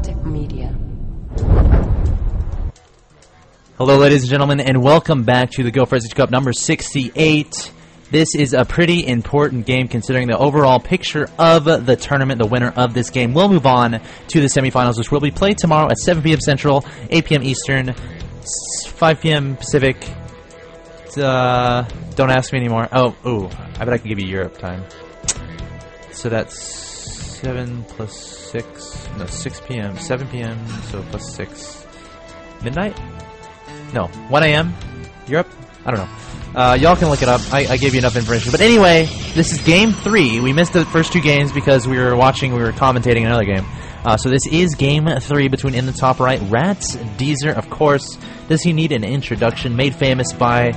Galactic Media. Hello, ladies and gentlemen, and welcome back to the Go4Sc2 Cup number 68. This is a pretty important game considering the overall picture of the tournament. The winner of this game will move on to the semifinals, which will be played tomorrow at 7 p.m. Central, 8 p.m. Eastern, 5 p.m. Pacific. Don't ask me anymore. Oh, ooh, I bet I can give you Europe time. So that's 7 plus 6, no, 6 p.m., 7 p.m., so plus 6. Midnight? No, 1 a.m. Europe? I don't know. Y'all can look it up. I gave you enough information. But anyway, this is Game 3. We missed the first two games because we were commentating another game. So this is Game 3 between, in the top right, RatzDeezer, of course. Does he need an introduction? Made famous by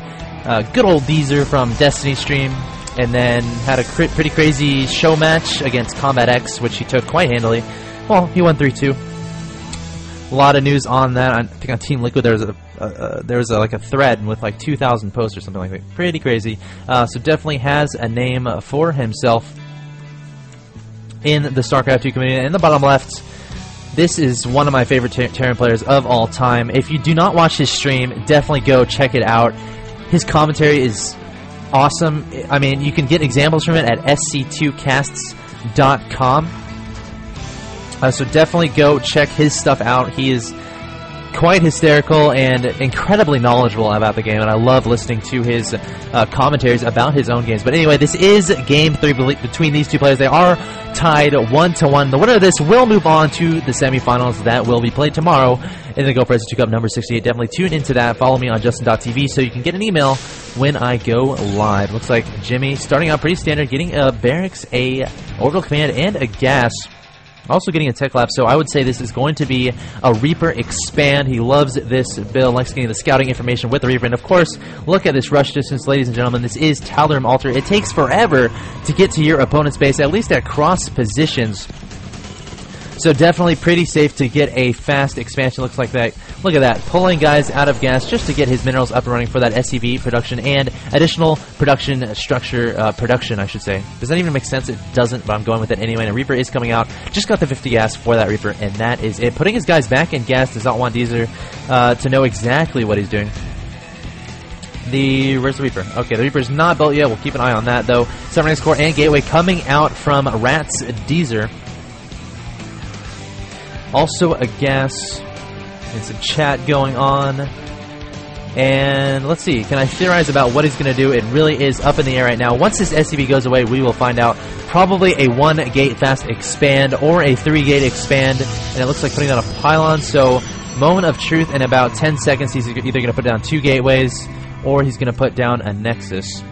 good old Deezer from Destiny Stream. And then had a pretty crazy show match against Combat X, which he took quite handily. Well, he won 3-2. A lot of news on that. I think on Team Liquid there was like a thread with like 2,000 posts or something like that. Pretty crazy. So definitely has a name for himself in the StarCraft 2 community. In the bottom left, this is one of my favorite Terran players of all time. If you do not watch his stream, definitely go check it out. His commentary is awesome. I mean, you can get examples from it at sc2casts.com. So definitely go check his stuff out. He is quite hysterical and incredibly knowledgeable about the game, and I love listening to his commentaries about his own games. But anyway, this is Game 3 between these two players. They are tied 1-1. The winner of this will move on to the semifinals that will be played tomorrow in the Go4Sc2 Cup number 68. Definitely tune into that. Follow me on Justin.tv so you can get an email when I go live. Looks like Jimmy starting out pretty standard, getting a barracks, a orbital command, and a gas. Also getting a tech lab, so I would say this is going to be a Reaper expand. He loves this build, likes getting the scouting information with the Reaper. And of course, look at this rush distance, ladies and gentlemen. This is Tal'Darim Altar. It takes forever to get to your opponent's base, at least at cross positions. So definitely pretty safe to get a fast expansion. Looks like that. Look at that. Pulling guys out of gas just to get his minerals up and running for that SCV production and additional production structure, production, I should say. Does that even make sense? It doesn't, but I'm going with it anyway. And a Reaper is coming out. Just got the 50 gas for that Reaper, and that is it. Putting his guys back in gas does not want Deezer to know exactly what he's doing. Where's the Reaper? Okay, the Reaper's not built yet. We'll keep an eye on that, though. Submarine Core and Gateway coming out from RatzDeezer. Also a gas and some chat going on. And let's see, can I theorize about what he's going to do? It really is up in the air right now. Once this SCV goes away, we will find out. Probably a 1-gate fast expand or a 3-gate expand. And it looks like putting down a pylon. So moment of truth in about 10 seconds. He's either going to put down 2 gateways or he's going to put down a nexus.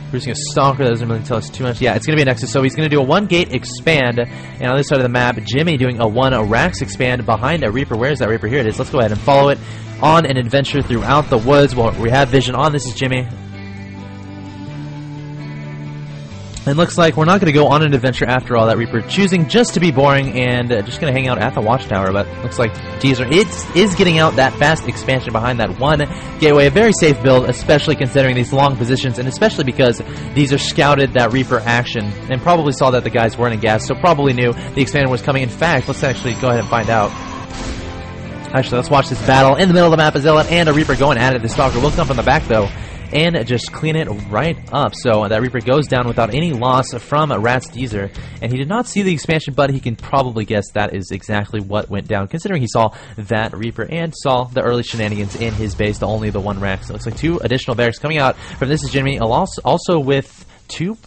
Producing a Stalker, that doesn't really tell us too much. Yeah, it's going to be a Nexus, so he's going to do a 1-gate expand, and on the other side of the map, Jimmy doing a 1 Rax expand behind a Reaper. Where is that Reaper? Here it is. Let's go ahead and follow it on an adventure throughout the woods while we have vision on. This is Jimmy. And looks like we're not going to go on an adventure after all. That Reaper choosing just to be boring and just going to hang out at the watchtower. But looks like Deezer is getting out that fast expansion behind that 1 gateway. A very safe build, especially considering these long positions, and especially because Deezer scouted that Reaper action and probably saw that the guys weren't in gas, so probably knew the expander was coming. In fact, let's actually go ahead and find out. Actually, let's watch this battle. In the middle of the map, a Zealot and a Reaper going at it. The Stalker will come from the back, though, and just clean it right up. So that Reaper goes down without any loss from RatzDeezer, and he did not see the expansion, but he can probably guess that is exactly what went down, considering he saw that Reaper and saw the early shenanigans in his base, only the 1 Rax. So it looks like 2 additional barracks coming out from ThisisJimmy, also with two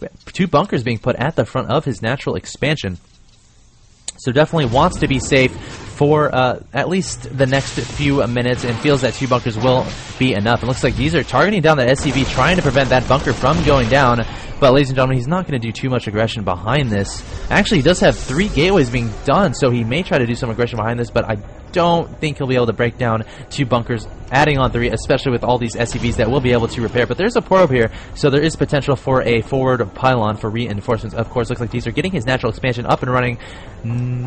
bunkers being put at the front of his natural expansion. So definitely wants to be safe for at least the next few minutes, and feels that 2 bunkers will be enough. It looks like these are targeting down that SCV, trying to prevent that bunker from going down. But ladies and gentlemen, he's not going to do too much aggression behind this. Actually, he does have 3 gateways being done, so he may try to do some aggression behind this, but I don't think he'll be able to break down 2 bunkers, adding on 3, especially with all these SCVs that will be able to repair. But there's a probe here, so there is potential for a forward pylon for reinforcements. Of course, looks like these are getting his natural expansion up and running,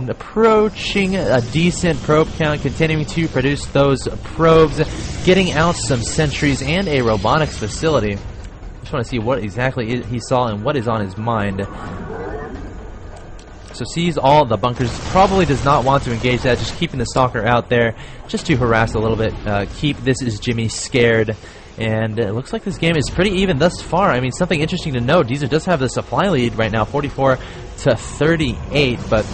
approaching a decent probe count, continuing to produce those probes, getting out some sentries and a robotics facility. Just want to see what exactly he saw and what is on his mind. So sees all the bunkers, probably does not want to engage that, just keeping the Stalker out there just to harass a little bit, keep ThisisJimmy scared. And it looks like this game is pretty even thus far. I mean, something interesting to note, Deezer does have the supply lead right now, 44-38, but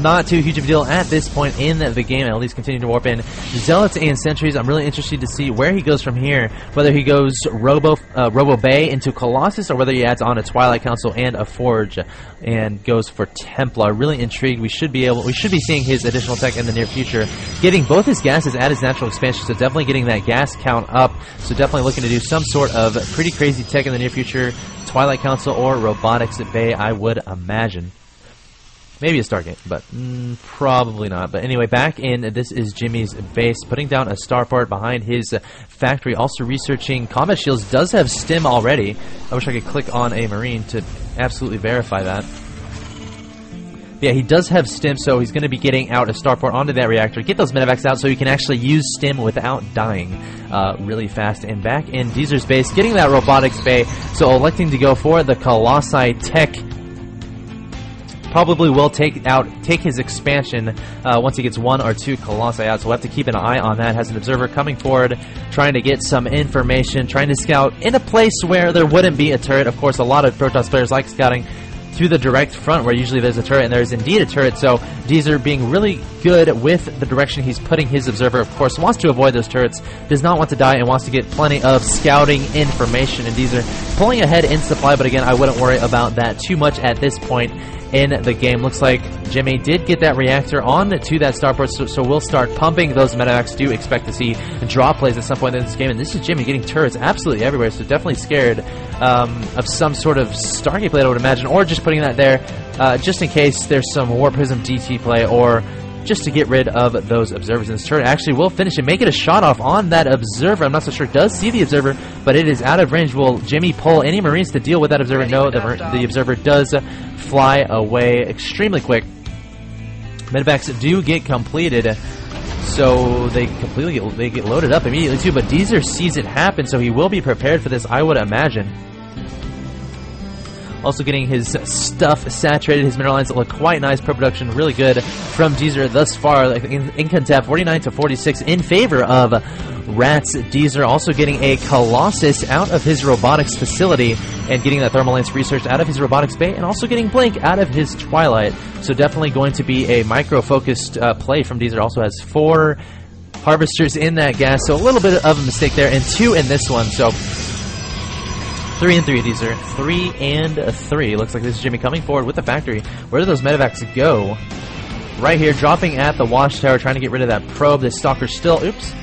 not too huge of a deal at this point in the game. At least continue to warp in Zealots and Sentries. I'm really interested to see where he goes from here, whether he goes Robo Bay into Colossus, or whether he adds on a Twilight Council and a Forge and goes for Templar. Really intrigued. We should be seeing his additional tech in the near future, getting both his gases at his natural expansion, so definitely getting that gas count up. So definitely looking to do some sort of pretty crazy tech in the near future. Twilight Council or Robotics Bay, I would imagine. Maybe a Stargate, but probably not. But anyway, back in ThisisJimmy's base, putting down a starport behind his factory. Also researching combat shields. Does have stim already. I wish I could click on a Marine to absolutely verify that. Yeah, he does have stim, so he's going to be getting out a starport onto that reactor. Get those medevacs out so he can actually use stim without dying really fast. And back in Deezer's base, getting that robotics bay, so electing to go for the Colossi tech. Probably will take his expansion once he gets 1 or 2 Colossi out, so we'll have to keep an eye on that. Has an observer coming forward, trying to get some information, trying to scout in a place where there wouldn't be a turret. Of course, a lot of Protoss players like scouting through the direct front where usually there's a turret, and there's indeed a turret, so Deezer being really good with the direction he's putting his observer, of course, wants to avoid those turrets, does not want to die, and wants to get plenty of scouting information. And Deezer pulling ahead in supply, but again, I wouldn't worry about that too much at this point in the game. Looks like Jimmy did get that reactor on to that starport, so we'll start pumping those medevacs. Do expect to see draw plays at some point in this game, and ThisisJimmy getting turrets absolutely everywhere, so definitely scared of some sort of Stargate play, I would imagine, or just putting that there just in case there's some War Prism DT play, or just to get rid of those observers. And this turret actually will finish and make it a shot off on that observer. I'm not so sure it does see the observer, but it is out of range. Will Jimmy pull any Marines to deal with that observer? No, the observer does fly away extremely quick. Medevacs do get completed, so they get loaded up immediately too, but Deezer sees it happen, so he will be prepared for this, I would imagine. Also getting his stuff saturated. His mineral lines look quite nice. Pro production really good from Deezer thus far. In Contap, 49-46 in favor of RatzDeezer. Also getting a Colossus out of his robotics facility and getting that thermal lance research out of his robotics bay, and also getting Blink out of his Twilight. So definitely going to be a micro-focused play from Deezer. Also has 4 harvesters in that gas, so a little bit of a mistake there, and 2 in this one. So 3 and 3, Deezer. 3 and 3. Looks like ThisisJimmy coming forward with the factory. Where do those medevacs go? Right here, dropping at the watchtower, trying to get rid of that probe. This stalker still... Oops.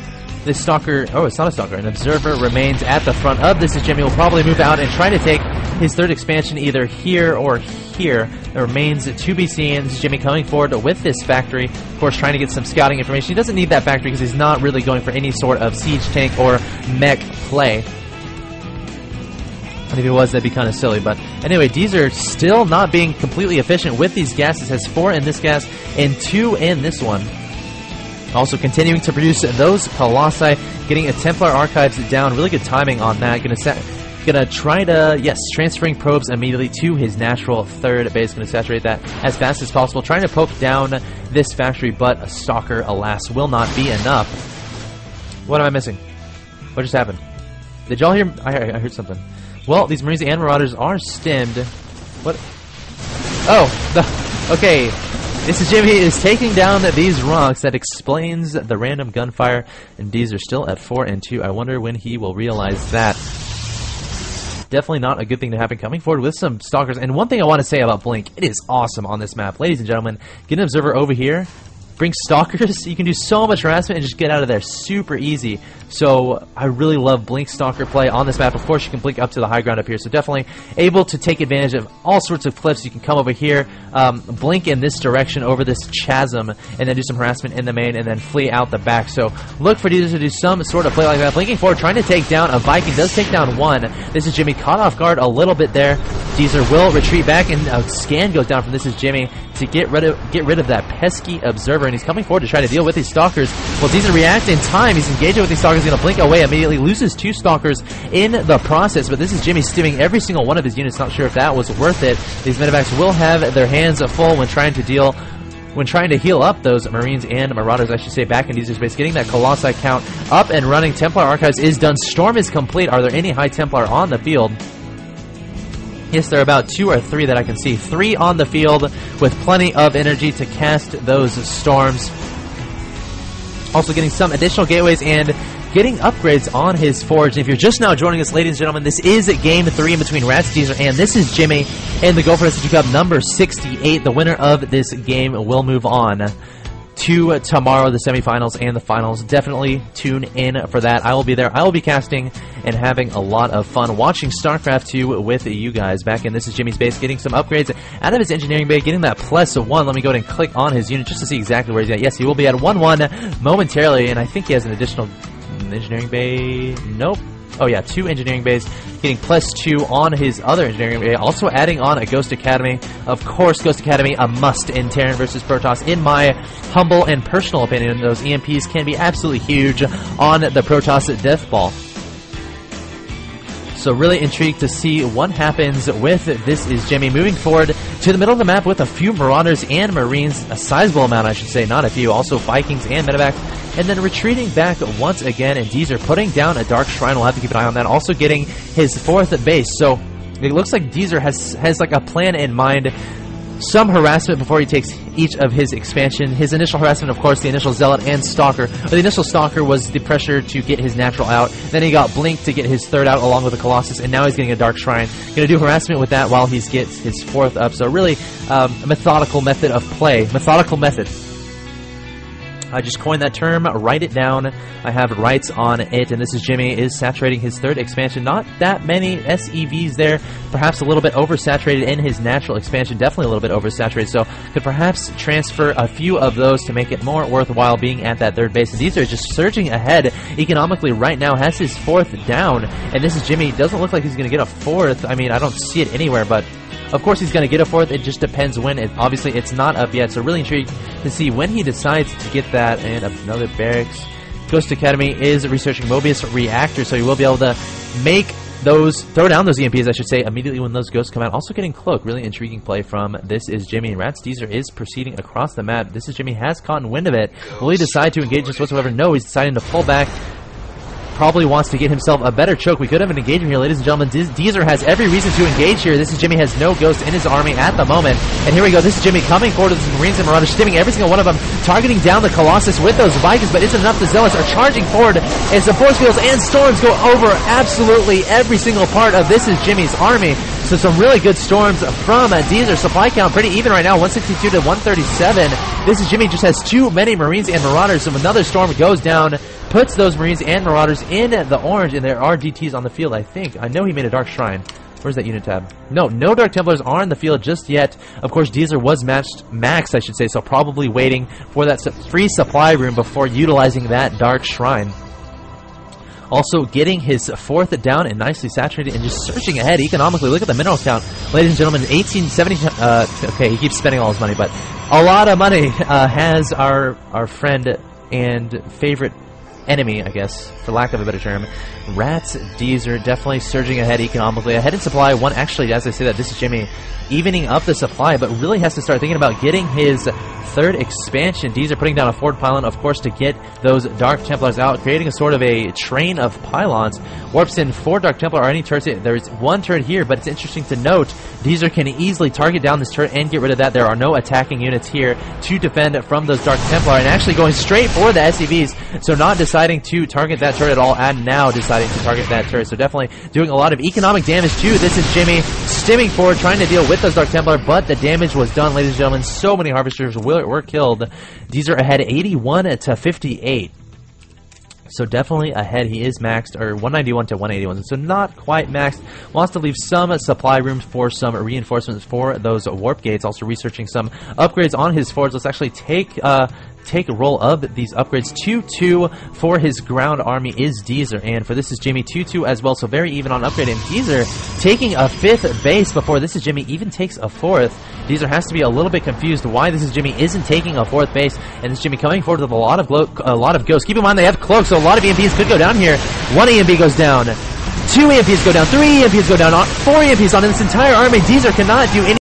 This stalker... Oh, it's not a stalker. An observer remains at the front of ThisisJimmy. Will probably move out and try to take his 3rd expansion either here or here. It remains to be seen. ThisisJimmy coming forward with this factory. Of course, trying to get some scouting information. He doesn't need that factory because he's not really going for any sort of siege tank or mech play. And if he was, that'd be kind of silly. But anyway, Deezer still not being completely efficient with these gases. Has 4 in this gas and 2 in this one. Also continuing to produce those Colossi. Getting a Templar Archives down. Really good timing on that. Gonna try to, yes, transferring probes immediately to his natural 3rd base. Gonna saturate that as fast as possible. Trying to poke down this factory, but a Stalker, alas, will not be enough. What am I missing? What just happened? Did y'all hear? I heard something. Well, these Marines and Marauders are stimmed. What? Oh, okay. ThisisJimmy is taking down these rocks. That explains the random gunfire. And Deezer still at 4 and 2. I wonder when he will realize that. Definitely not a good thing to happen. Coming forward with some Stalkers. And one thing I want to say about Blink, it is awesome on this map. Ladies and gentlemen, get an observer over here. Bring Stalkers. You can do so much harassment and just get out of there super easy. So I really love Blink Stalker play on this map. Of course, you can blink up to the high ground up here. So definitely able to take advantage of all sorts of cliffs. You can come over here, blink in this direction over this chasm, and then do some harassment in the main, and then flee out the back. So look for Deezer to do some sort of play like that. Blinking forward, trying to take down a Viking. Does take down 1. ThisisJimmy caught off guard a little bit there. Deezer will retreat back, and a scan goes down from ThisisJimmy to get rid of that pesky observer. and he's coming forward to try to deal with these Stalkers. Well, Deezer reacts in time. He's engaging with these Stalkers, going to blink away, immediately loses 2 Stalkers in the process, but this is Jimmy stimming every single one of his units. Not sure if that was worth it. These medevacs will have their hands full when trying to heal up those Marines and Marauders, I should say, back in Deezer space. Getting that Colossi count up and running. Templar Archives is done. Storm is complete. Are there any High Templar on the field? Yes, there are about 2 or 3 that I can see. 3 on the field with plenty of energy to cast those storms. Also getting some additional gateways and getting upgrades on his forge. And if you're just now joining us, ladies and gentlemen, this is Game 3 in between RatzDeezer and ThisisJimmy in the Go4Sc2 Cup number 68. The winner of this game will move on to tomorrow, the semifinals and the finals. Definitely tune in for that. I will be there. I will be casting and having a lot of fun watching StarCraft 2 with you guys. Back in ThisisJimmy's base, getting some upgrades out of his engineering bay, getting that +1. Let me go ahead and click on his unit just to see exactly where he's at. Yes, he will be at 1-1 momentarily, and I think he has an additional engineering bay. Nope. Oh yeah, 2 engineering bays, getting +2 on his other engineering bay. Also adding on a Ghost Academy. Of course, Ghost Academy a must in Terran versus Protoss. In my humble and personal opinion, those EMPs can be absolutely huge on the Protoss Death Ball. So really intrigued to see what happens with ThisisJimmy moving forward to the middle of the map with a few Marauders and Marines, a sizable amount I should say, not a few, also Vikings and Medevacs, and then retreating back once again, and Deezer putting down a Dark Shrine. We'll have to keep an eye on that. Also getting his 4th base, so it looks like Deezer has like a plan in mind. Some harassment before he takes each of his expansion. His initial harassment, of course, the initial Zealot and Stalker. But the initial Stalker was the pressure to get his natural out. Then he got Blink to get his 3rd out along with the Colossus, and now he's getting a Dark Shrine. Going to do harassment with that while he gets his 4th up. So really a methodical method of play. Methodical method. I just coined that term, write it down. I have rights on it, and ThisisJimmy is saturating his 3rd expansion. Not that many SEVs there, perhaps a little bit oversaturated in his natural expansion, definitely a little bit oversaturated, so could perhaps transfer a few of those to make it more worthwhile being at that 3rd base. And these are just surging ahead economically right now, has his 4th down, and ThisisJimmy doesn't look like he's going to get a 4th. I mean, I don't see it anywhere, but of course he's going to get a 4th. It just depends when. Obviously, it's not up yet, so really intrigued to see when he decides to get that. And another barracks. Ghost Academy is researching Mobius reactors, so he will be able to make those, throw down those EMPs, I should say, immediately when those ghosts come out. Also getting Cloak. Really intriguing play from ThisisJimmy. And RatzDeezer is proceeding across the map. ThisisJimmy has caught wind of it. Will he decide to engage this whatsoever? No, he's deciding to pull back. Probably wants to get himself a better choke. We could have an engagement here, ladies and gentlemen. Deezer has every reason to engage here. ThisisJimmy has no ghost in his army at the moment. And here we go. ThisisJimmy coming forward with his Marines and Marauders, stimming every single one of them, targeting down the Colossus with those Vikings, but isn't enough. The Zealots are charging forward as the force fields and storms go over absolutely every single part of ThisisJimmy's army. So some really good storms from Deezer. Supply count pretty even right now, 162 to 137. ThisisJimmy just has too many Marines and Marauders, so another storm goes down, puts those Marines and Marauders in the orange, and there are DTs on the field, I think. I know he made a Dark Shrine. Where's that unit tab? No Dark Templars are in the field just yet. Of course, Deezer was maxed, I should say, so probably waiting for that free supply room before utilizing that Dark Shrine. Also getting his 4th down and nicely saturated and just surging ahead economically. Look at the mineral count. Ladies and gentlemen, 1870... okay, he keeps spending all his money, but a lot of money has our friend and favorite enemy, I guess, for lack of a better term, RatzDeezer, definitely surging ahead economically. Ahead in supply, one actually, as I say that, ThisisJimmy evening up the supply, but really has to start thinking about getting his 3rd expansion. Deezer putting down a forward pylon, of course, to get those Dark Templars out, creating a sort of a train of pylons. Warps in 4 Dark Templar or any turrets. There's 1 turret here, but it's interesting to note Deezer can easily target down this turret and get rid of that. There are no attacking units here to defend from those Dark Templar, and actually going straight for the SCVs, so not deciding to target that turret at all, and now deciding to target that turret. So definitely doing a lot of economic damage to ThisisJimmy, stimming forward, trying to deal with those Dark Templar, but the damage was done, ladies and gentlemen. So many Harvesters were killed. Deezer ahead 81 to 58. So definitely ahead. He is maxed, or 191 to 181, so not quite maxed. Wants to leave some supply room for some reinforcements for those warp gates. Also researching some upgrades on his forge. Let's actually take take roll of these upgrades. 2-2 for his ground army is Deezer, and for ThisisJimmy 2-2 as well, so very even on upgrade, and Deezer taking a 5th base before ThisisJimmy even takes a 4th. Deezer has to be a little bit confused why ThisisJimmy isn't taking a 4th base, and ThisisJimmy coming forward with a lot of ghosts. Keep in mind they have cloaks, so a lot of EMPs could go down here. 1 EMP goes down, 2 EMPs go down, 3 EMPs go down, 4 EMPs on this entire army. Deezer cannot do any